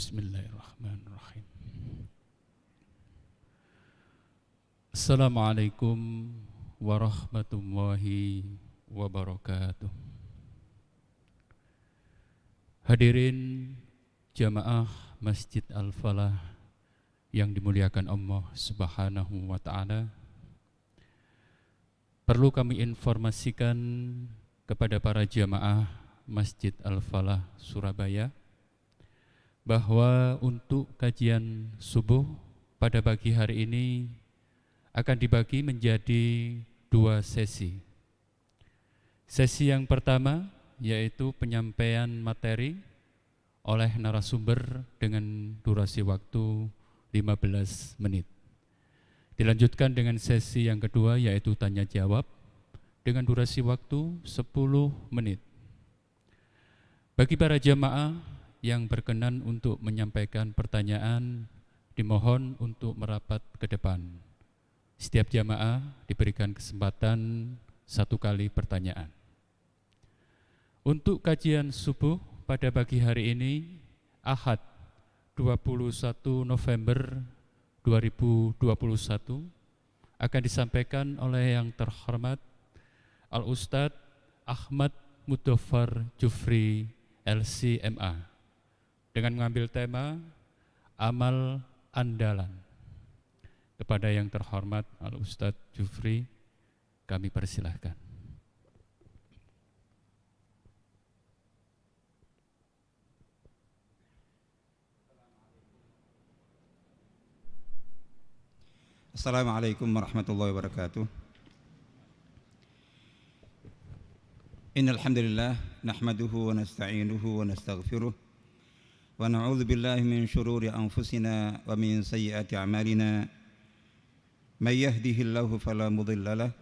Bismillahirrahmanirrahim. Assalamualaikum warahmatullahi wabarakatuh. Hadirin jamaah Masjid Al-Falah yang dimuliakan Allah Subhanahu wa ta'ala, perlu kami informasikan kepada para jamaah Masjid Al-Falah Surabaya bahwa untuk kajian subuh pada pagi hari ini akan dibagi menjadi 2 sesi. Sesi yang pertama yaitu penyampaian materi oleh narasumber dengan durasi waktu 15 menit. Dilanjutkan dengan sesi yang kedua yaitu tanya jawab dengan durasi waktu 10 menit. Bagi para jamaah yang berkenan untuk menyampaikan pertanyaan, dimohon untuk merapat ke depan. Setiap jamaah diberikan kesempatan 1 kali pertanyaan. Untuk kajian subuh pada pagi hari ini, Ahad 21 November 2021, akan disampaikan oleh yang terhormat Al-Ustadz Ahmad Mudofar Jufri LCMA dengan mengambil tema amal andalan. Kepada yang terhormat Al-Ustadz Jufri, kami persilahkan. Assalamualaikum warahmatullahi wabarakatuh. Innal hamdalillah nahmaduhu wa nasta'inuhu wa nastaghfiruh wa na'udzu billahi min shururi anfusina wa min sayyiati a'malina. May yahdihillahu fala mudilla lahu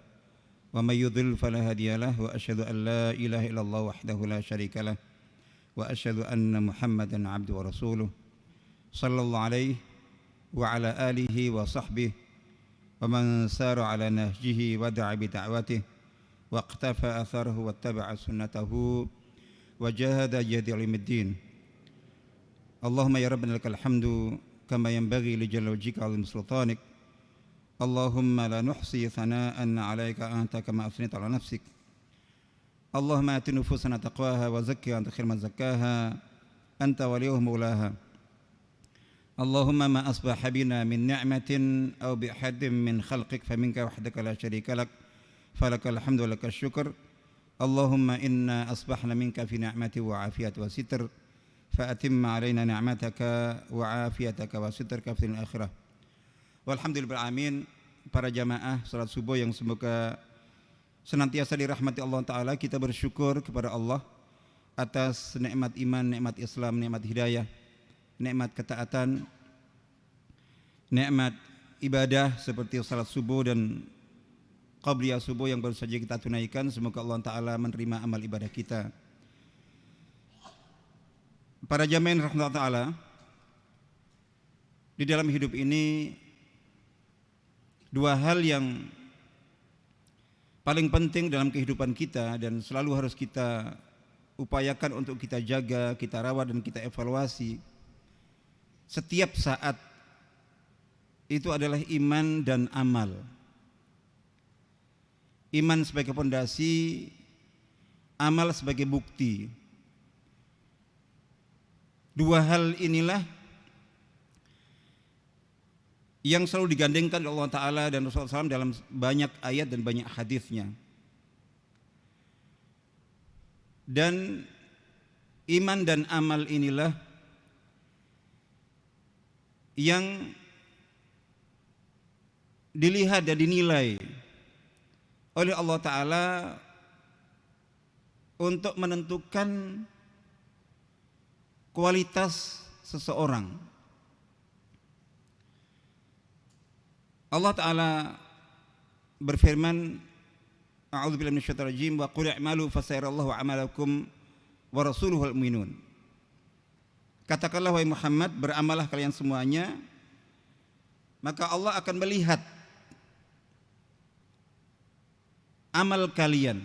wa may yudlil fala hadiya lahu wa asyhadu an la ilaha illallah wahdahu la syarika lahu wa asyhadu anna Muhammadan 'abduhu wa rasuluh sallallahu alaihi wa ala alihi wa sahbihi wa man sara ala nahjihi wa da'a bi da'watihi wa iqtafa atharuhu wa tabi'a sunnatahu wa jahada jahda ilmiddin. Allahumma ya rabbana lakal hamdu kama yanbaghi li jalali wajhika 'azimi sultanik. Allahumma la nuhsi thana'an 'alaika anta kama athnayta 'ala nafsik. Allahumma ati nufusana taqwaha wa zakkiha anta khairu man zakkaha anta waliyuha maulaha. Allahumma ma asbaha bina min ni'matin aw bi ahadin min khalqik faminka wahdaka la syarika lak falakal hamdu wa lakal syukr. Allahumma inna asbahna minka fi ni'mati wa afiyati wa sitr fa atimma alaina ni'mataka wa afiyataka wa sitraka fil akhirah. Walhamdulillah amin. Para jamaah salat subuh yang semoga senantiasa dirahmati Allah Ta'ala, kita bersyukur kepada Allah atas nikmat iman, nikmat Islam, nikmat hidayah, nikmat ketaatan, nikmat ibadah seperti salat subuh dan qabliyah subuh yang baru saja kita tunaikan. Semoga Allah Ta'ala menerima amal ibadah kita. Para jamaah yang rahmatullah Ta'ala, di dalam hidup ini 2 hal yang paling penting dalam kehidupan kita dan selalu harus kita upayakan untuk kita jaga, kita rawat dan kita evaluasi setiap saat, itu adalah iman dan amal. Iman sebagai fondasi, amal sebagai bukti. 2 hal inilah yang selalu digandengkan oleh Allah Ta'ala dan Rasulullah SAW dalam banyak ayat dan banyak hadisnya. Dan iman dan amal inilah yang dilihat dan dinilai oleh Allah Ta'ala untuk menentukan kualitas seseorang. Allah Ta'ala berfirman, a'udzubillahi minasyaitonir rajim, wa qul i'malu fasayarallahu 'amalakum wa rasuluhul mu'minun. Katakanlah wahai Muhammad, beramalah kalian semuanya, maka Allah akan melihat amal kalian.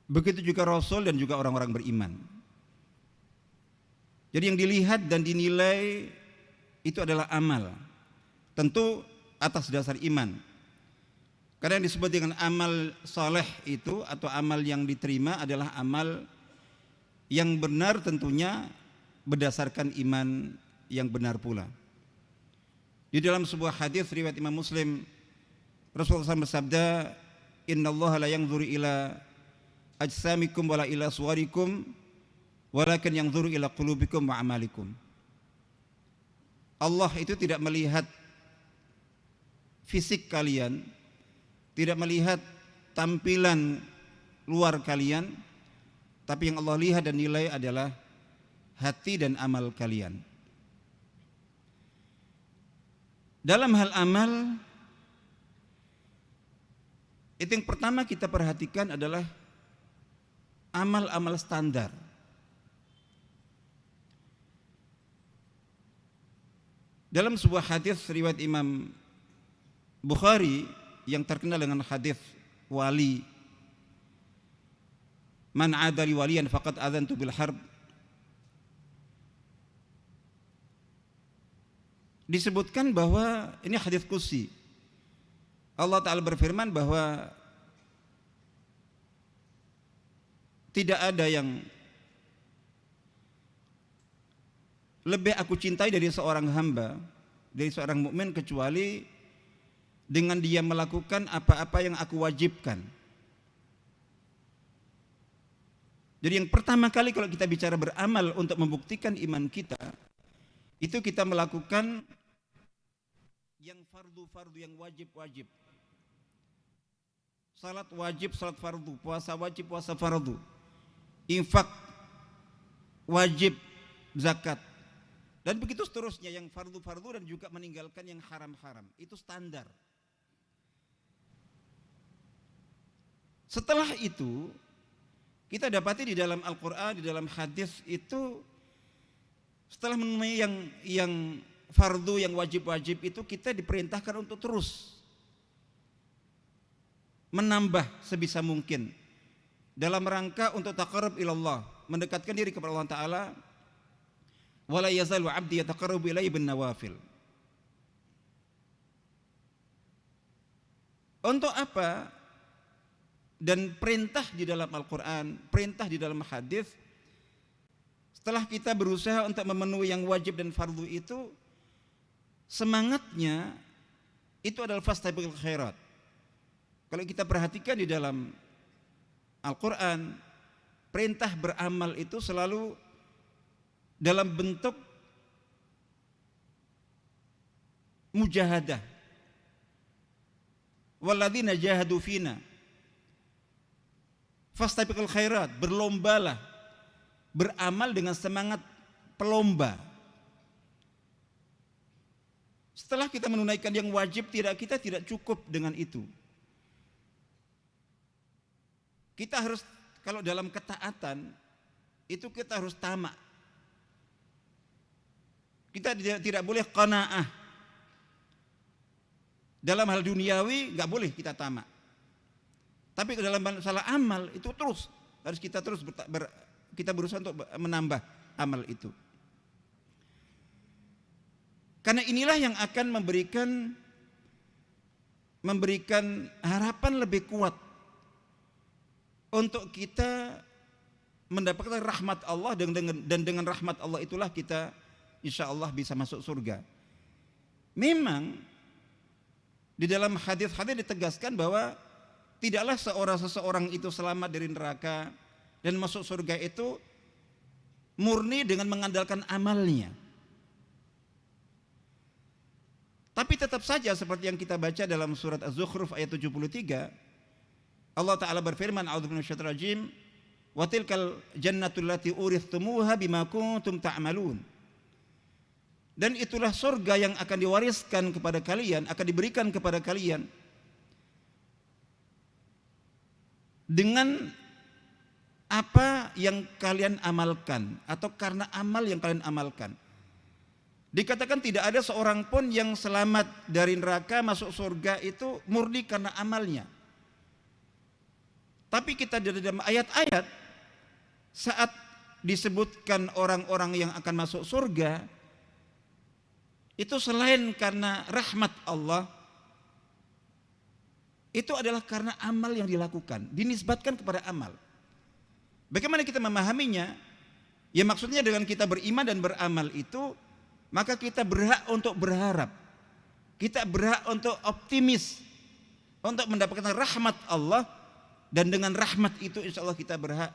Begitu juga Rasul dan juga orang-orang beriman. Jadi yang dilihat dan dinilai itu adalah amal. Tentu atas dasar iman. Karena yang disebut dengan amal soleh itu atau amal yang diterima adalah amal yang benar, tentunya berdasarkan iman yang benar pula. Di dalam sebuah hadis riwayat Imam Muslim, Rasulullah SAW bersabda, "Innallaha la yanzuru ila ajsamikum wala ila suwarikum, walakin yanzuru ila qulubikum wa amalikum." Allah itu tidak melihat fisik kalian, tidak melihat tampilan luar kalian, tapi yang Allah lihat dan nilai adalah hati dan amal kalian. Dalam hal amal, itu yang pertama kita perhatikan adalah amal-amal standar. Dalam sebuah hadis riwayat Imam Bukhari yang terkenal dengan hadis wali, "Man adali waliyan faqad adzantu bil harb." Disebutkan bahwa ini hadis qudsi. Allah Ta'ala berfirman bahwa tidak ada yang lebih aku cintai dari seorang hamba, dari seorang mukmin, kecuali dengan dia melakukan apa-apa yang aku wajibkan. Jadi yang pertama kali kalau kita bicara beramal untuk membuktikan iman kita, itu kita melakukan yang fardu-fardu, yang wajib-wajib. Salat wajib, salat fardu. Puasa wajib, puasa fardu. Infak wajib, zakat. Dan begitu seterusnya, yang fardu-fardu dan juga meninggalkan yang haram-haram. Itu standar. Setelah itu, kita dapati di dalam Al-Quran, di dalam hadis itu, setelah memenuhi yang fardu, yang wajib-wajib itu, kita diperintahkan untuk terus menambah sebisa mungkin dalam rangka untuk taqarrub ilallah, mendekatkan diri kepada Allah Ta'ala. Wala yazalu abdi yataqarrabu ilayya bin nawafil. Untuk apa? Dan perintah di dalam Al-Quran, perintah di dalam hadis, setelah kita berusaha untuk memenuhi yang wajib dan fardu itu, semangatnya itu adalah fastabiqul khairat. Kalau kita perhatikan di dalam Al-Quran, perintah beramal itu selalu dalam bentuk mujahadah. Walladzina jahadu fina fastabiqul khairat, berlombalah, beramal dengan semangat pelomba. Setelah kita menunaikan yang wajib, kita tidak cukup dengan itu. Kita harus, kalau dalam ketaatan itu kita harus tamak. Kita tidak boleh qanaah. Dalam hal duniawi enggak boleh kita tamak. Tapi dalam masalah amal itu terus harus kita kita berusaha untuk menambah amal itu. Karena inilah yang akan memberikan harapan lebih kuat untuk kita mendapatkan rahmat Allah, dan dengan rahmat Allah itulah kita insya Allah bisa masuk surga. Memang di dalam hadis-hadis ditegaskan bahwa tidaklah seseorang itu selamat dari neraka dan masuk surga itu murni dengan mengandalkan amalnya. Tapi tetap saja seperti yang kita baca dalam surat Az-Zukhruf ayat 73, Allah Ta'ala berfirman, a'udzubillahi minasyaitonir rajim, wa tilkal jannatul lati urithumuha bima kuntum ta'malun. Dan itulah surga yang akan diwariskan kepada kalian, akan diberikan kepada kalian dengan apa yang kalian amalkan, atau karena amal yang kalian amalkan. Dikatakan tidak ada seorang pun yang selamat dari neraka masuk surga itu murni karena amalnya. Tapi kita di dalam ayat-ayat saat disebutkan orang-orang yang akan masuk surga itu selain karena rahmat Allah, itu adalah karena amal yang dilakukan, dinisbatkan kepada amal. Bagaimana kita memahaminya? Ya maksudnya dengan kita beriman dan beramal itu, maka kita berhak untuk berharap, kita berhak untuk optimis, untuk mendapatkan rahmat Allah, dan dengan rahmat itu insya Allah kita berhak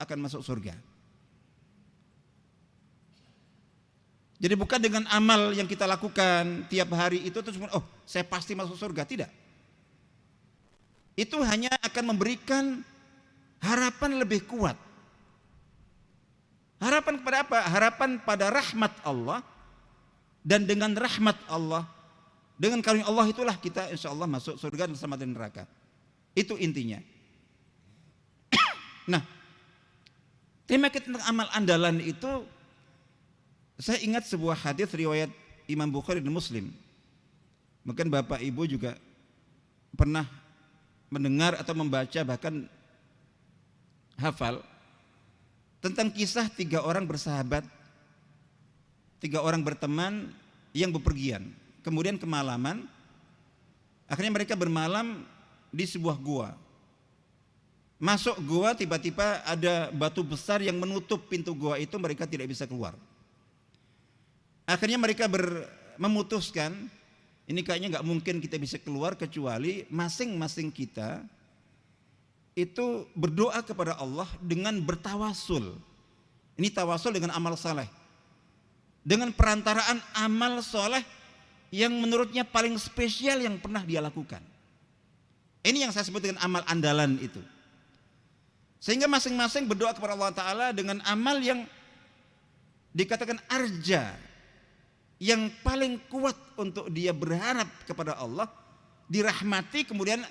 akan masuk surga. Jadi bukan dengan amal yang kita lakukan tiap hari itu terus oh saya pasti masuk surga, tidak. Itu hanya akan memberikan harapan lebih kuat. Harapan kepada apa? Harapan pada rahmat Allah, dan dengan rahmat Allah, dengan karunia Allah itulah kita insya Allah masuk surga dan selamat dari neraka. Itu intinya. Nah, tema kita tentang amal andalan itu, saya ingat sebuah hadis riwayat Imam Bukhari dan Muslim. Mungkin Bapak Ibu juga pernah mendengar atau membaca, bahkan hafal tentang kisah 3 orang bersahabat, 3 orang berteman yang bepergian. Kemudian kemalaman, akhirnya mereka bermalam di sebuah gua. Masuk gua, tiba-tiba ada batu besar yang menutup pintu gua itu, mereka tidak bisa keluar. Akhirnya mereka memutuskan, ini kayaknya nggak mungkin kita bisa keluar kecuali masing-masing kita itu berdoa kepada Allah dengan bertawasul. Ini tawasul dengan amal saleh, dengan perantaraan amal saleh yang menurutnya paling spesial yang pernah dia lakukan. Ini yang saya sebut dengan amal andalan itu. Sehingga masing-masing berdoa kepada Allah Ta'ala dengan amal yang dikatakan arja, yang paling kuat untuk dia berharap kepada Allah, dirahmati, kemudian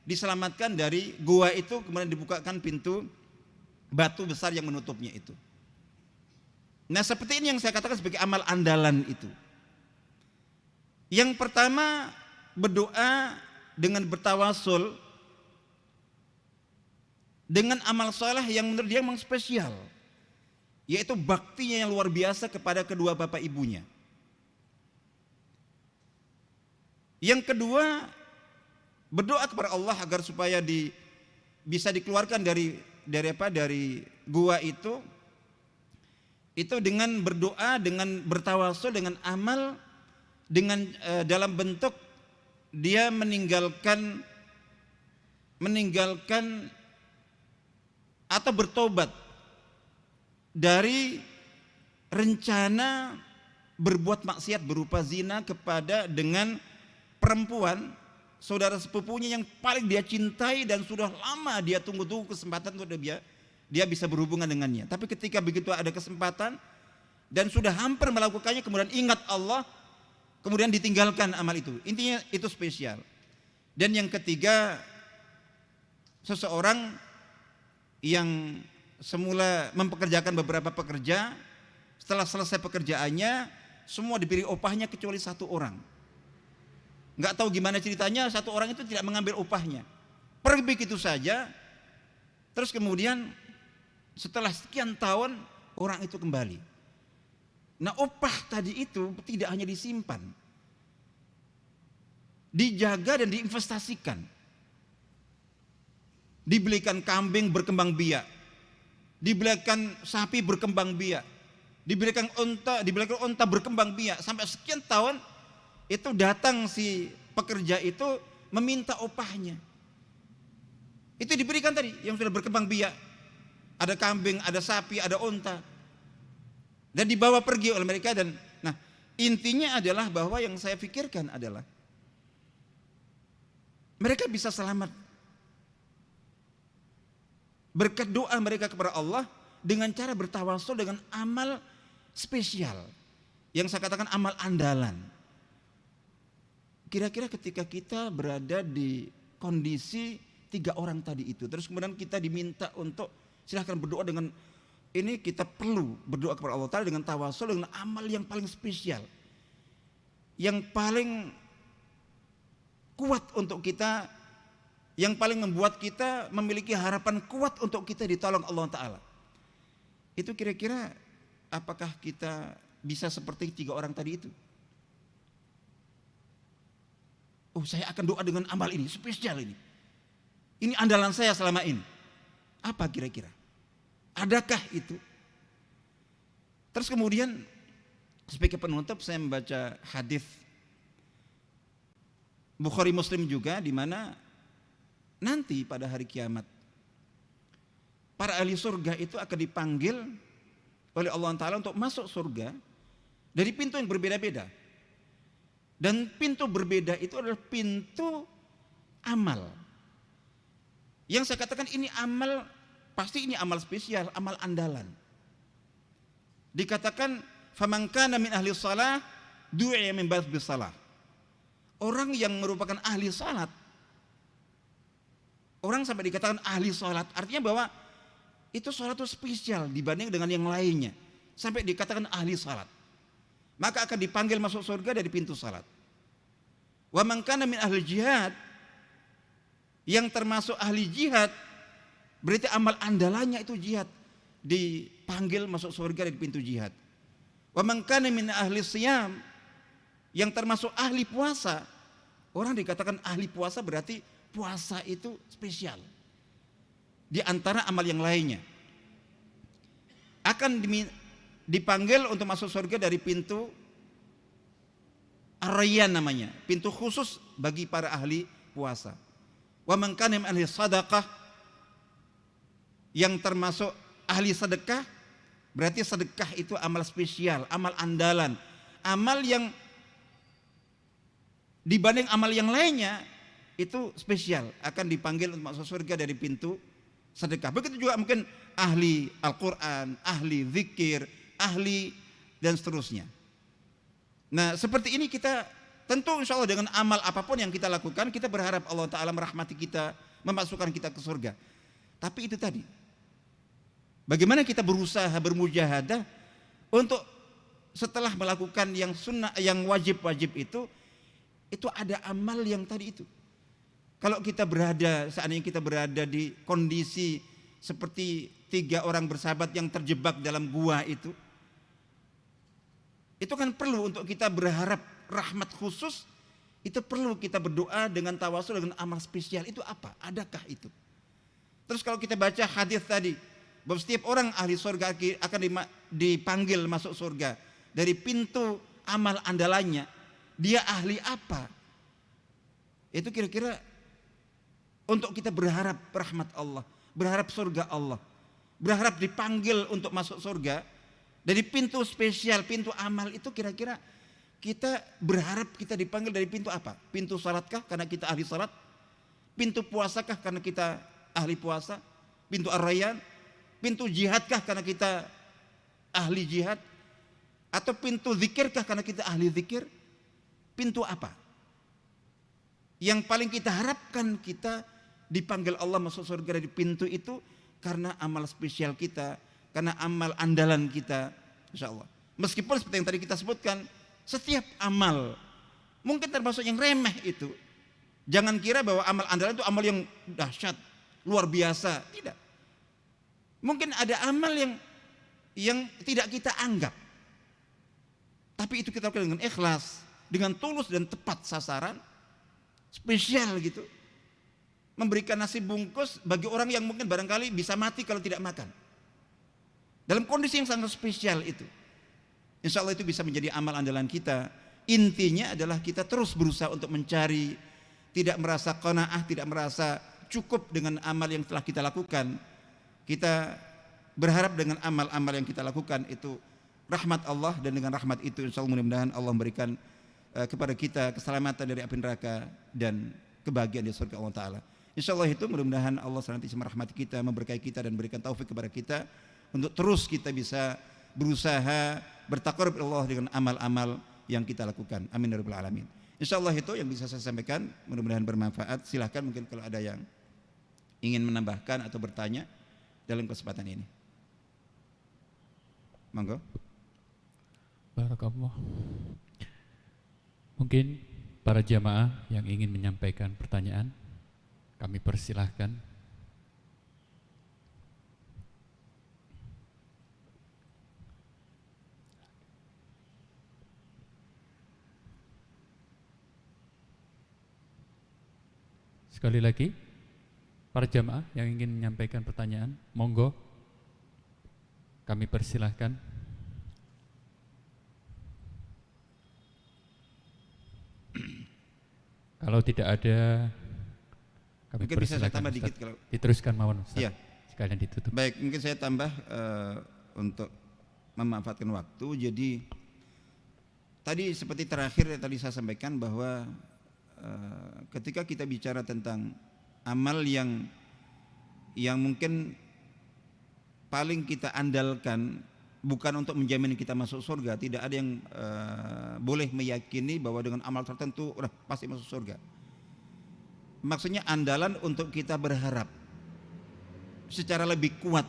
diselamatkan dari gua itu, kemudian dibukakan pintu batu besar yang menutupnya itu. Nah, seperti ini yang saya katakan sebagai amal andalan itu. Yang pertama, berdoa dengan bertawasul dengan amal saleh yang menurut dia memang spesial, yaitu baktinya yang luar biasa kepada kedua bapak ibunya. Yang kedua, berdoa kepada Allah agar supaya bisa dikeluarkan dari gua itu dengan berdoa, dengan bertawasul, dengan amal, dengan dalam bentuk dia meninggalkan atau bertobat dari rencana berbuat maksiat berupa zina dengan perempuan saudara sepupunya yang paling dia cintai dan sudah lama dia tunggu-tunggu kesempatan untuk dia bisa berhubungan dengannya. Tapi ketika begitu ada kesempatan dan sudah hampir melakukannya, kemudian ingat Allah, kemudian ditinggalkan amal itu. Intinya itu spesial. Dan yang ketiga, seseorang yang semula mempekerjakan beberapa pekerja, setelah selesai pekerjaannya semua diberi upahnya kecuali 1 orang. Nggak tahu gimana ceritanya, 1 orang itu tidak mengambil upahnya, pergi begitu saja. Terus kemudian setelah sekian tahun orang itu kembali. Nah, upah tadi itu tidak hanya disimpan, dijaga dan diinvestasikan. Dibelikan kambing berkembang biak, dibelikan sapi berkembang biak, dibelikan unta berkembang biak, sampai sekian tahun. Itu datang si pekerja itu meminta upahnya. Itu diberikan tadi yang sudah berkembang biak. Ada kambing, ada sapi, ada unta. Dan dibawa pergi oleh mereka. Dan nah, intinya adalah bahwa yang saya pikirkan adalah mereka bisa selamat berkat doa mereka kepada Allah dengan cara bertawasul dengan amal spesial yang saya katakan amal andalan. Kira-kira ketika kita berada di kondisi 3 orang tadi itu, terus kemudian kita diminta untuk silahkan berdoa dengan ini, kita perlu berdoa kepada Allah Ta'ala dengan tawasul, dengan amal yang paling spesial, yang paling kuat untuk kita, yang paling membuat kita memiliki harapan kuat untuk kita ditolong Allah Ta'ala. Itu kira-kira apakah kita bisa seperti 3 orang tadi itu? Oh, saya akan doa dengan amal ini, spesial ini. Ini andalan saya selama ini. Apa kira-kira? Adakah itu? Terus kemudian sebagai penutup saya membaca hadis Bukhari Muslim juga, di mana nanti pada hari kiamat para ahli surga itu akan dipanggil oleh Allah Ta'ala untuk masuk surga dari pintu yang berbeda-beda. Dan pintu berbeda itu adalah pintu amal. Yang saya katakan ini amal, pasti ini amal spesial, amal andalan. Dikatakan faman kana min ahli shalah du'a min bab bisalah. Orang yang merupakan ahli salat, orang sampai dikatakan ahli salat, artinya bahwa itu salat itu spesial dibanding dengan yang lainnya, sampai dikatakan ahli salat, maka akan dipanggil masuk surga dari pintu salat. Wa man kana min ahli jihad, yang termasuk ahli jihad berarti amal andalannya itu jihad, dipanggil masuk surga dari pintu jihad. Wa man kana min ahli siyam, yang termasuk ahli puasa, orang dikatakan ahli puasa berarti puasa itu spesial di antara amal yang lainnya. Akan dipanggil untuk masuk surga dari pintu Ar-Rayyan namanya, pintu khusus bagi para ahli puasa. Wa man kana min ahli sadaqah, yang termasuk ahli sedekah, berarti sedekah itu amal spesial, amal andalan, amal yang dibanding amal yang lainnya itu spesial, akan dipanggil untuk masuk surga dari pintu sedekah. Begitu juga mungkin ahli Al-Quran, ahli zikir, ahli dan seterusnya. Nah seperti ini kita tentu insya Allah dengan amal apapun yang kita lakukan, kita berharap Allah Ta'ala merahmati kita, memasukkan kita ke surga. Tapi itu tadi, bagaimana kita berusaha bermujahadah untuk setelah melakukan yang sunnah, yang wajib-wajib itu ada amal yang tadi itu. Kalau kita berada, seandainya kita berada di kondisi seperti 3 orang bersahabat yang terjebak dalam gua itu kan perlu untuk kita berharap rahmat khusus, itu perlu kita berdoa dengan tawasul dengan amal spesial. Itu apa? Adakah itu? Terus kalau kita baca hadis tadi, bahwa setiap orang ahli surga akan dipanggil masuk surga dari pintu amal andalannya, dia ahli apa? Itu kira-kira untuk kita berharap rahmat Allah, berharap surga Allah, berharap dipanggil untuk masuk surga dari pintu spesial, pintu amal itu, kira-kira kita berharap kita dipanggil dari pintu apa? Pintu salatkah karena kita ahli salat? Pintu puasakah karena kita ahli puasa? Pintu Ar-Rayyan? Pintu jihadkah karena kita ahli jihad? Atau pintu zikirkah karena kita ahli zikir? Pintu apa? Yang paling kita harapkan kita dipanggil Allah masuk surga dari pintu itu karena amal spesial kita, karena amal andalan kita, insya Allah. Meskipun seperti yang tadi kita sebutkan, setiap amal mungkin termasuk yang remeh itu. Jangan kira bahwa amal andalan itu amal yang dahsyat, luar biasa. Tidak. Mungkin ada amal yang tidak kita anggap, tapi itu kita lakukan dengan ikhlas, dengan tulus dan tepat sasaran, spesial gitu. Memberikan nasi bungkus bagi orang yang mungkin barangkali bisa mati kalau tidak makan. Dalam kondisi yang sangat spesial itu. Insya Allah itu bisa menjadi amal andalan kita. Intinya adalah kita terus berusaha untuk mencari, tidak merasa qanaah, tidak merasa cukup dengan amal yang telah kita lakukan. Kita berharap dengan amal-amal yang kita lakukan itu rahmat Allah, dan dengan rahmat itu insya Allah mudah-mudahan Allah memberikan kepada kita keselamatan dari api neraka dan kebahagiaan di surga Allah Ta'ala. Insya Allah itu mudah-mudahan Allah senantiasa merahmati kita, memberkahi kita, dan berikan taufik kepada kita untuk terus kita bisa berusaha bertaqarrub Allah dengan amal-amal yang kita lakukan. Amin ya rabbal alamin. Insya Allah itu yang bisa saya sampaikan, mudah-mudahan bermanfaat. Silahkan mungkin kalau ada yang ingin menambahkan atau bertanya dalam kesempatan ini. Monggo. Barakallah. Mungkin para jamaah yang ingin menyampaikan pertanyaan, kami persilahkan. Sekali lagi, para jamaah yang ingin menyampaikan pertanyaan, monggo kami persilahkan. Kalau tidak ada, kami Mungkin bisa saya persilahkan tambah Ustaz. dikit kalau Diteruskan mawon Ustaz. iya. Sekalian ditutup. Baik, mungkin saya tambah untuk memanfaatkan waktu. Jadi tadi seperti terakhir tadi saya sampaikan bahwa ketika kita bicara tentang amal yang mungkin paling kita andalkan bukan untuk menjamin kita masuk surga. Tidak ada yang boleh meyakini bahwa dengan amal tertentu udah pasti masuk surga. Maksudnya andalan untuk kita berharap secara lebih kuat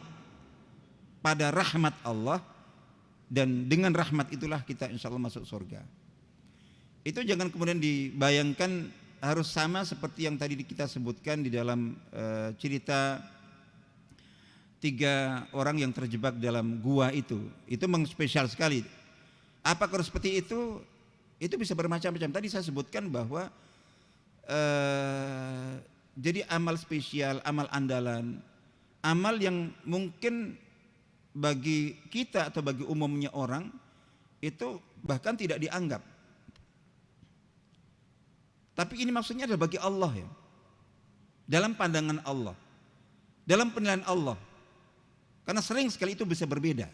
pada rahmat Allah, dan dengan rahmat itulah kita insya Allah masuk surga. Itu jangan kemudian dibayangkan harus sama seperti yang tadi kita sebutkan di dalam cerita 3 orang yang terjebak dalam gua itu memang spesial sekali. Apa kalau seperti itu bisa bermacam-macam. Tadi saya sebutkan bahwa jadi amal spesial, amal andalan, amal yang mungkin bagi kita atau bagi umumnya orang itu bahkan tidak dianggap. Tapi ini maksudnya adalah bagi Allah ya. Dalam pandangan Allah, dalam penilaian Allah. Karena sering sekali itu bisa berbeda.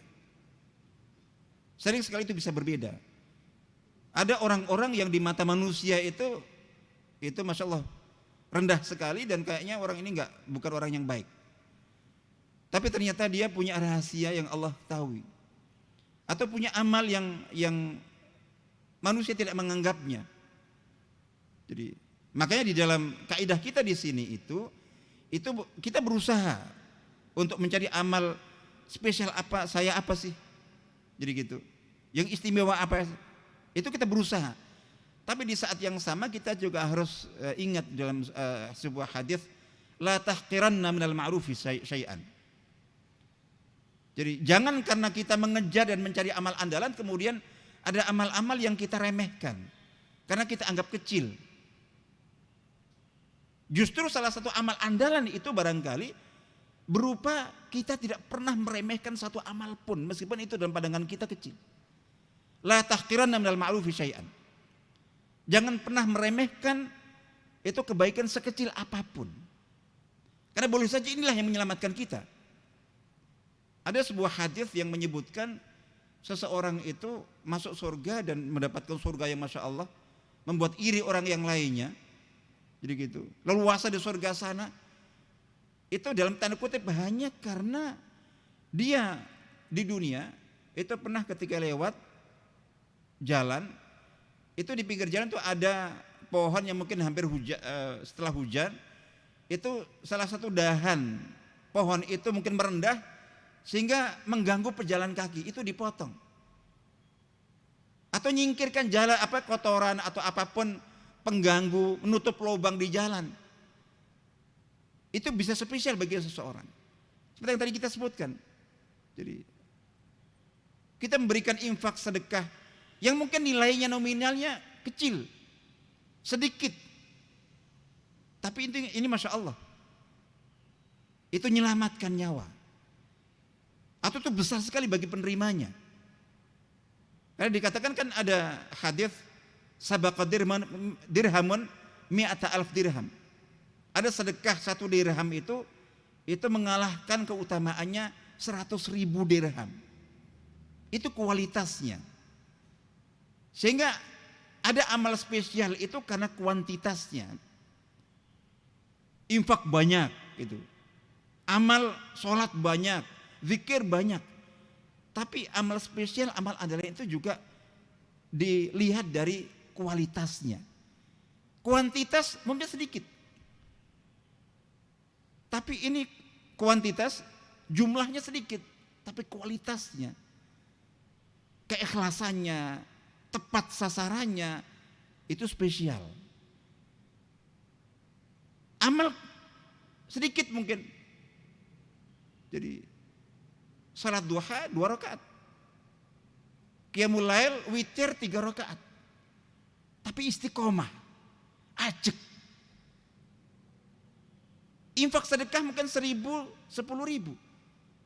Sering sekali itu bisa berbeda. Ada orang-orang yang di mata manusia itu Masya Allah rendah sekali dan kayaknya orang ini bukan orang yang baik. Tapi ternyata dia punya rahasia yang Allah tahu, atau punya amal yang manusia tidak menganggapnya. Jadi makanya di dalam kaidah kita di sini itu kita berusaha untuk mencari amal spesial saya apa sih? Jadi gitu. Yang istimewa apa? Itu kita berusaha. Tapi di saat yang sama kita juga harus ingat dalam sebuah hadis, la tahqiranna minal ma'rufi syai'an. Jadi jangan karena kita mengejar dan mencari amal andalan kemudian ada amal-amal yang kita remehkan karena kita anggap kecil. Justru salah satu amal andalan itu barangkali berupa kita tidak pernah meremehkan satu amal pun meskipun itu dalam pandangan kita kecil. La tahqiranna minal ma'rufi syai'an. Jangan pernah meremehkan itu kebaikan sekecil apapun. Karena boleh saja inilah yang menyelamatkan kita. Ada sebuah hadis yang menyebutkan seseorang itu masuk surga dan mendapatkan surga yang Masya Allah, membuat iri orang yang lainnya. Jadi gitu. Leluasa di surga sana itu dalam tanda kutip hanya karena dia di dunia itu pernah ketika lewat jalan, itu di pinggir jalan tuh ada pohon yang mungkin hampir setelah hujan, itu salah satu dahan pohon itu mungkin merendah sehingga mengganggu pejalan kaki, itu dipotong. Atau nyingkirkan jalan kotoran atau apapun pengganggu, menutup lubang di jalan. Itu bisa spesial bagi seseorang. Seperti yang tadi kita sebutkan. Jadi kita memberikan infak sedekah yang mungkin nilainya nominalnya kecil, sedikit, tapi ini Masya Allah, itu menyelamatkan nyawa, atau itu besar sekali bagi penerimanya. Karena dikatakan kan ada hadis sabaqa dirhamun mi'ata alf dirham. Ada sedekah 1 dirham itu mengalahkan keutamaannya 100.000 dirham. Itu kualitasnya. Sehingga ada amal spesial itu karena kuantitasnya. Infak banyak gitu. Amal sholat banyak, zikir banyak. Tapi amal spesial, amal andalan itu juga dilihat dari kualitasnya. Kuantitas mungkin sedikit. Tapi ini kuantitas jumlahnya sedikit, tapi kualitasnya, keikhlasannya, tepat sasarannya itu spesial. Amal sedikit mungkin. Jadi salat duha 2 rakaat. Qiyamul lail witir 3 rakaat. Tapi istiqomah, ajek. Infak sedekah mungkin 1.000, 10.000.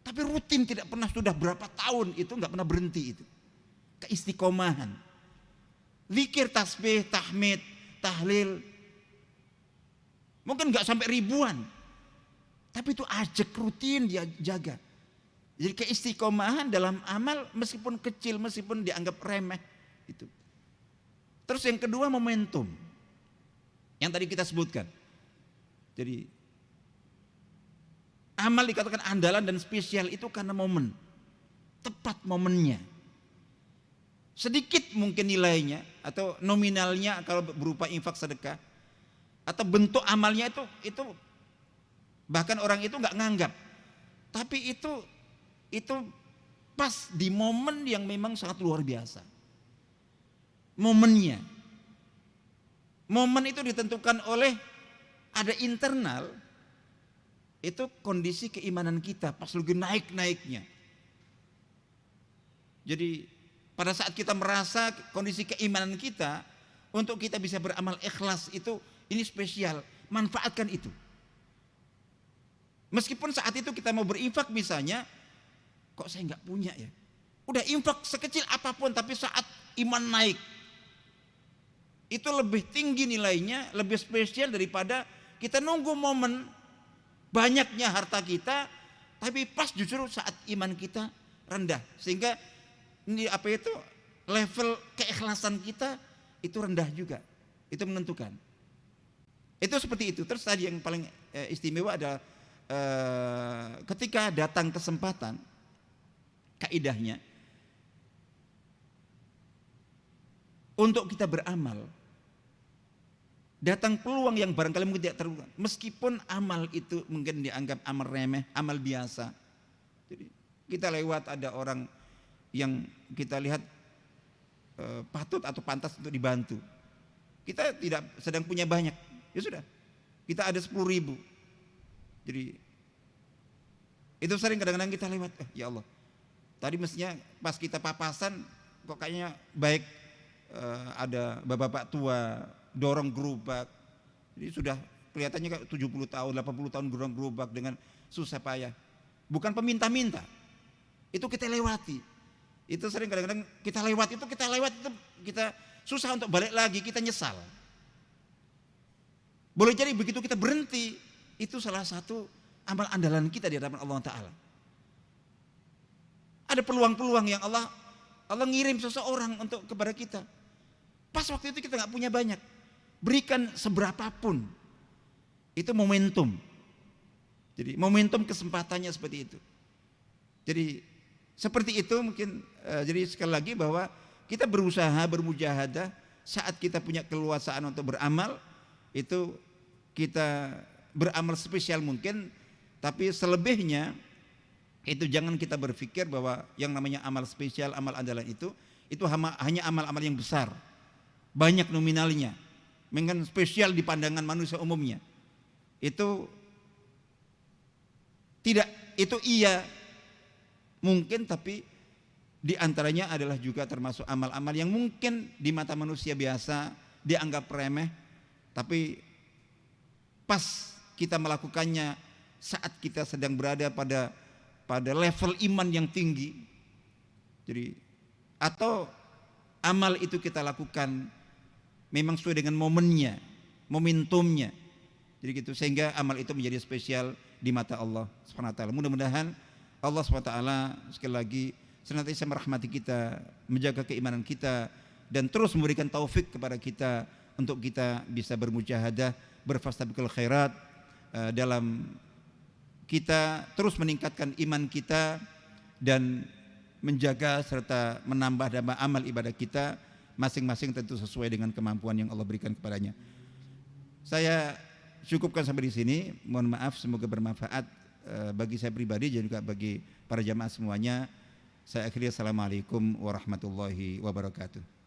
Tapi rutin tidak pernah, sudah berapa tahun itu nggak pernah berhenti itu. Keistiqomahan. Zikir, tasbih, tahmid, tahlil. Mungkin nggak sampai ribuan. Tapi itu ajak rutin dia jaga. Jadi keistiqomahan dalam amal meskipun kecil, meskipun dianggap remeh itu. Terus yang kedua momentum. Yang tadi kita sebutkan. Jadi amal dikatakan andalan dan spesial itu karena momen. Tepat momennya. Sedikit mungkin nilainya atau nominalnya kalau berupa infak sedekah. Atau bentuk amalnya itu bahkan orang itu nggak nganggap. Tapi itu pas di momen yang memang sangat luar biasa. Momennya. Momen itu ditentukan oleh ada internal, itu kondisi keimanan kita pas lagi naik-naiknya. Jadi pada saat kita merasa kondisi keimanan kita untuk kita bisa beramal ikhlas itu ini spesial, manfaatkan itu. Meskipun saat itu kita mau berinfak misalnya, kok saya nggak punya ya. Udah infak sekecil apapun tapi saat iman naik, itu lebih tinggi nilainya, lebih spesial daripada kita nunggu momen banyaknya harta kita, tapi pas justru saat iman kita rendah, sehingga ini level keikhlasan kita itu rendah juga, itu menentukan. Itu seperti itu. Terus tadi yang paling istimewa adalah ketika datang kesempatan, kaidahnya untuk kita beramal. Datang peluang yang barangkali mungkin tidak terbuka. Meskipun amal itu mungkin dianggap amal remeh, amal biasa. Jadi kita lewat ada orang yang kita lihat patut atau pantas untuk dibantu. Kita tidak sedang punya banyak. Ya sudah, kita ada 10.000. Jadi itu sering kadang-kadang kita lewat. Ya Allah, tadi mestinya pas kita papasan kok kayaknya baik, ada bapak-bapak tua dorong gerobak. Jadi sudah kelihatannya kayak 70 tahun, 80 tahun dorong gerobak dengan susah payah. Bukan peminta-minta. Itu kita lewati. Itu sering kadang-kadang kita lewat itu kita susah untuk balik lagi, kita nyesal. Boleh jadi begitu kita berhenti, itu salah satu amal andalan kita di hadapan Allah Ta'ala. Ada peluang-peluang yang Allah ngirim seseorang untuk kepada kita. Pas waktu itu kita nggak punya banyak, berikan seberapapun. Itu momentum. Jadi momentum kesempatannya seperti itu. Jadi seperti itu mungkin. Jadi sekali lagi bahwa kita berusaha bermujahadah saat kita punya keluasaan untuk beramal, itu kita beramal spesial mungkin. Tapi selebihnya itu jangan kita berpikir bahwa yang namanya amal spesial, amal andalan itu hanya amal-amal yang besar, banyak nominalnya, mungkin spesial di pandangan manusia umumnya. Itu tidak, itu iya mungkin, tapi di antaranya adalah juga termasuk amal-amal yang mungkin di mata manusia biasa dianggap remeh, tapi pas kita melakukannya saat kita sedang berada pada level iman yang tinggi. Jadi atau amal itu kita lakukan memang sesuai dengan momennya, momentumnya. Jadi gitu, sehingga amal itu menjadi spesial di mata Allah Subhanahu wa taala. Mudah-mudahan Allah Subhanahu wa taala sekali lagi senantiasa merahmati kita, menjaga keimanan kita, dan terus memberikan taufik kepada kita untuk kita bisa bermujahadah, berfastabiqul khairat, dalam kita terus meningkatkan iman kita dan menjaga serta menambah amal ibadah kita masing-masing tentu sesuai dengan kemampuan yang Allah berikan kepadanya. Saya cukupkan sampai di sini. Mohon maaf, semoga bermanfaat bagi saya pribadi dan juga bagi para jamaah semuanya. Saya akhiri, assalamualaikum warahmatullahi wabarakatuh.